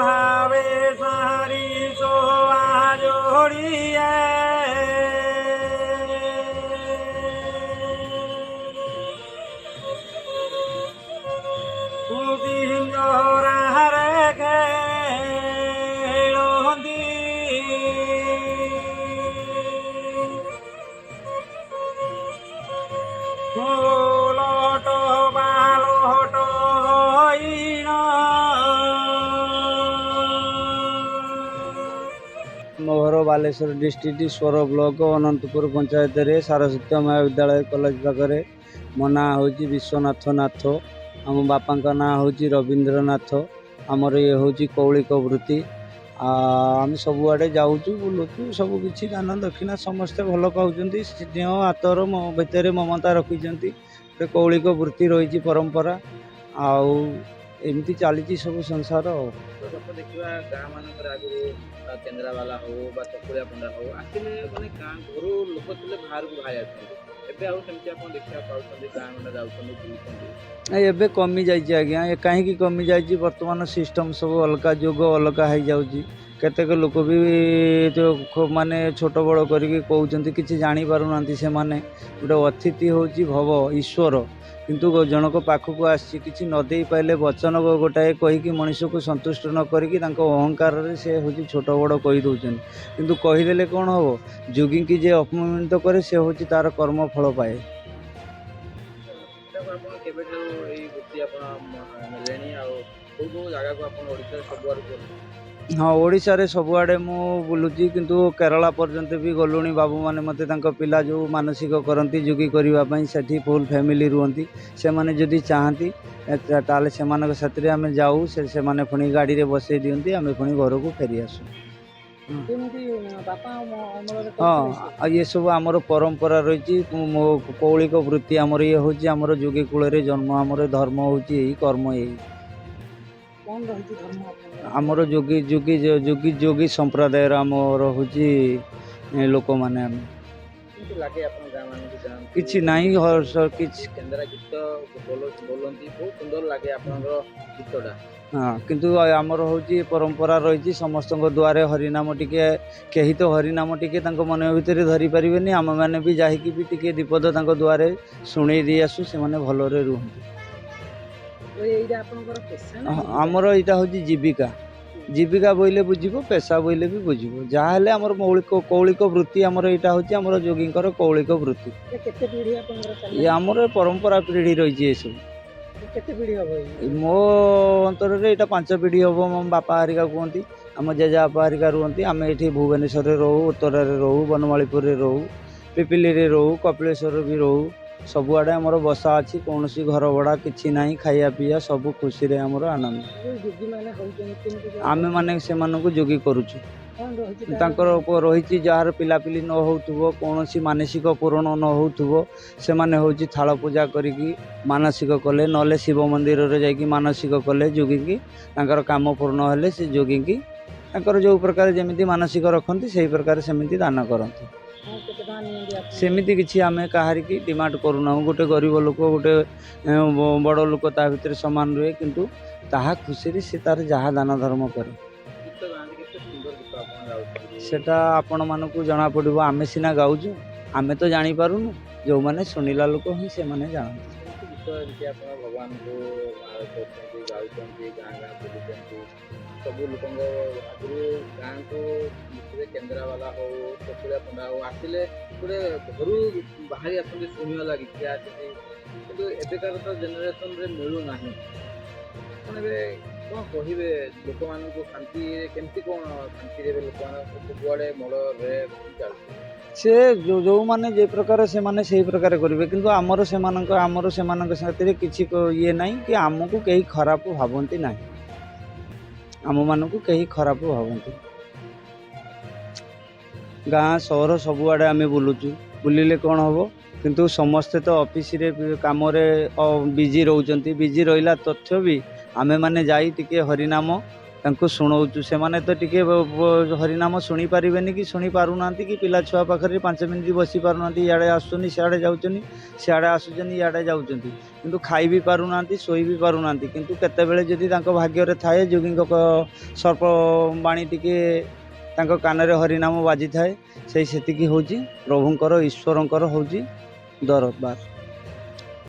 भावे सारी सोआ जोड़िए मोहर बालेश्वर डिस्ट्रिक्ट स्वर ब्लॉक अनंतपुर पंचायत रे सारस्वती महाविद्यालय कॉलेज पाखे मो ना हूँ विश्वनाथ नाथ आम बापा ना हूँ रवींद्रनाथ आमर ये हूँ कौलिक वृत्ति आम सबुआड़े जाऊँ बुलूँ सब किसी दान दक्षिणा समस्ते भल पाँच स्नेह आतर भितर ममता रखिंट कौलिक वृत्ति रही परंपरा आउ एमती चली सब संसार देखा गाँ मानक आगु केन्द्रावाला हो चकुलिया पंडा हो आसिले माने गाँ घर लोक थे बाहर को बाहर आते एवं देखा पाँच गाँ गंडा जाऊँ एबे कमी जाइए आज्ञा ये कहीं कमी जाइए बर्तमान सिस्टम सब अलग जुग अलग हो जाऊँगी केतेक लोक भी तो माने छोट बड़ करके कहते कि जानी पारना से माने गोटे अतिथि हूँ भव ईश्वर किंतु जनक पाखक आसी किसी नदे पाइले वचन गोटाए कहीकि मनीष को संतुष्ट न करी अहंकार से हूँ छोट बड़ कहीदे किंतु कहीदेले कौन हम जोगी की जे अपमानित करे से हूँ तार कर्म फल पाए हाँ ओडिशा रे सबुआड़े मु बुलूची किंतु केरला पर्यंत भी गलुणी बाबू माने मते तांको पिला जो मानसिक करती जोगी करने सेठी फुल फैमिली रुहंती से माने जदि चाहती ताले से मानक साथी आम जाऊ से माने पुणी गाड़ी रे बसई दियंती आम पुणी घर को फेरी आसु हाँ ये सब आमर परंपरा रही कौलिक वृत्ति आमर ये हूँ आमर जोगी कूल जन्म आमर धर्म हूँ यही कर्म यही आमर जोगी जोगी जोगी जोगी संप्रदाय आमर हूँ लोक मैंने किसी नहीं हर्ष किसी हाँ किंतु आमर हूँ परंपरा रही समस्त द्वारे हरिनाम टिके कहीं तो हरिनाम टिके मन भितर धरी पारे आम मैंने भी जाकि भी टिके दीपद द्वारे शुणी दी आसु से भलरे रुहंती आमर यहाँ हूँ जीविका जीविका बोले बुझब पेशा बोले भी बुझब जहाँ हेले आमर मौलिक कौलिक वृत्ति आमर यहाँ हूँ आमर जोगी कौलिक वृत्ति ये आमर परंपरा पीढ़ी रही है सब मो अंतर यहाँ 5 पीढ़ी हम मो बापा हारिका कहती आम जेजा बापा हारिका रुहंती आम ये भुवनेश्वर रोहू उत्तर रोहू बनमालीपुर रोहू पिपिली रोहू कपिलेश्वर भी रोहू सबुआड़े आमर बसा अच्छी कौन सी घर भड़ा किसी ना खाया पीया सब खुशी रे आमर आनंद आमे माने से मानक जोगी करुचु रही जार पिलापिली न हो कौन सी मानसिक पूरण न हो से माने हूँ थाल पूजा करी मानसिक कले नले शिव मंदिर रे जाकि मानसिक कले जोगी की काम पूर्ण हेले से जोगी की जो प्रकार जमी मानसिक रखती से प्रकार सेमती दान करती सेमती किसी आम कहार की डिमांड करूना गोटे गरीब लोक गोटे बड़ लोक ता भीतर सामान रुए किंतु ताहा खुशी से तार जहाँ दान धर्म करे सेटा आपण मानक जना पड़ो आमे सीना गाऊँ आमे तो जानी पारुनु जो माने सुनिला लोक ही से माने जानते भगवान को सब लोक गाँ को केन्द्रावाला हो चकुलिया पंडा हो आसिले गोटे घर बाहरी आसते शुणा लगी क्या कि एबेकार तो जेनेरेशन रे मिलूना कौन कौन कहे लोक मान शांति केमती कौन शांति लोक सबुआड़े मल रे से जो माने जे प्रकार से माने सही प्रकार करेंगे किंतु आमर से साथी किसी ये नहीं कि आमको कहीं खराब भावती ना आम मानक कहीं खराब भावती गाँ सहर सबुआड़े आम बुलुचु बुलिले कौन हम किंतु समस्ते तो ऑफिस रे काम बिजी रोचंती बिजी रहिला तथ्य भी आमे माने जाई टिके हरिनाम ତାଙ୍କୁ ଶୁଣଉଛୁ। ସେମାନେ ତ ଟିକେ ହରିନାମ ଶୁଣି ପାରିବେନି କି ଶୁଣି ପାରୁନାହାନ୍ତି କି ପିଲା ଛୁଆ ପାଖରେ 5 ମିନିଟ୍ ବସି ପାରୁନାହାନ୍ତି। ଇଆଡ଼େ ଆସୁଛନ୍ତି ସିଆଡ଼େ ଯାଉଛନ୍ତି, ସିଆଡ଼େ ଆସୁଛନ୍ତି ଇଆଡ଼େ ଯାଉଛନ୍ତି, କିନ୍ତୁ ଖାଇ ବି ପାରୁନାହାନ୍ତି, ଶୋଇ ବି ପାରୁନାହାନ୍ତି। କିନ୍ତୁ କେତେବେଳେ ଯଦି ତାଙ୍କ ଭାଗ୍ୟରେ ଥାଏ ଯୋଗୀଙ୍କ ସର୍ପ ବାଣୀ ଟିକେ ତାଙ୍କ କାନରେ ହରିନାମ ବାଜିଥାଏ, ସେତିକି ହେଉଛି ପ୍ରଭୁଙ୍କର ଈଶ୍ୱରଙ୍କର ହେଉଛି ଦରବାର।